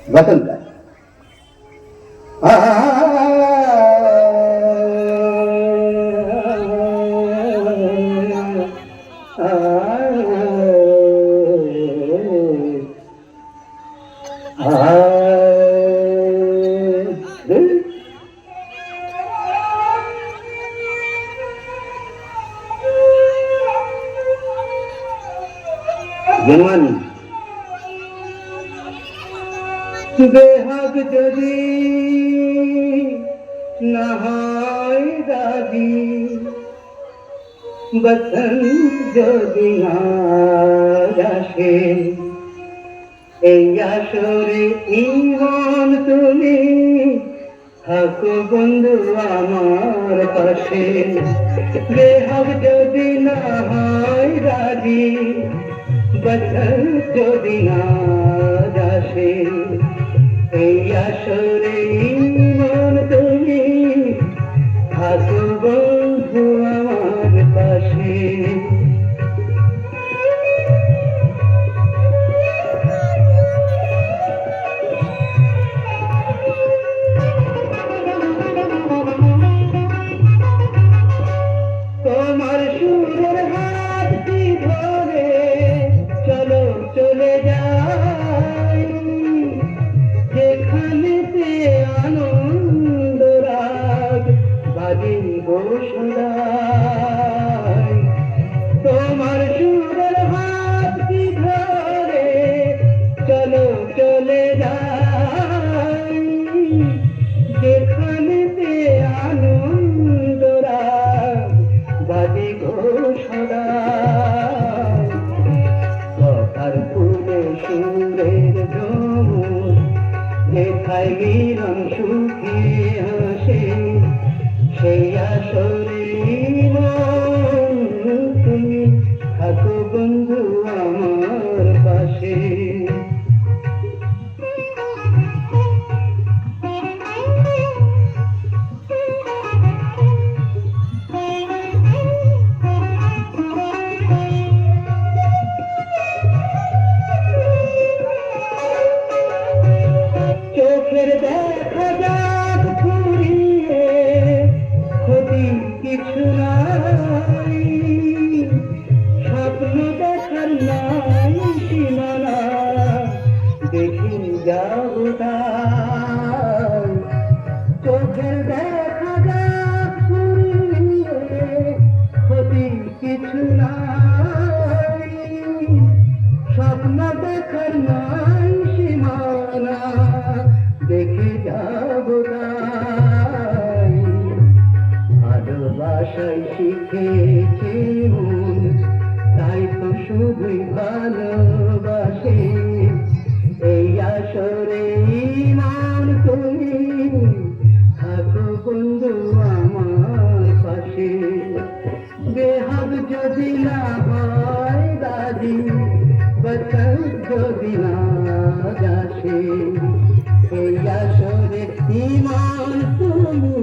वसंत जनवानी बेहद जदि नहाय दादी बसंत जदि आसे এই আসরে ইমান তুমি থাকো বন্ধু আমার পাশে বেহদ যদি না হয় রাজি বসন্ত যদি না আসে এই আসরে ইমান তুমি থাকো বন্ধু আমার পাশে তোমার সুরের হাতটি ধরে চলো চলে যাই যেখানেতে আনন্দ রাগ বাজে ঘোষণায় তোমার সুরের হাতটি ধরে চলো চলে যাই যেখানেতে আনন্দ রাগ বাজে ঘোষণায় কথার ফুলে সুরের জমুন লেখায় মিলন সুখে হাসে সেই আসরে মন তুমি থাকো বন্ধু আমার পাশে চোখের দেখা যাক ঘুরিয়ে ক্ষতি কিছু নাই স্বপ্ন দেখার নাই সীমানা দেখি যাও তাই চোখের দেখা যাক ঘুরিয়ে ক্ষতি কিছু নাই স্বপ্ন দেখার নাই সীমানা দেখে যাব তাই ভালোবাসাই শিখেছি মন তাই তো শুধুই ভালোবাসে এই আসরে ইমান তুমি থাকো বন্ধু আমার পাশে বেহাদ যদি না হয় দাদি বসন্ত যদি না আসে এই আসরে ইমান তুমি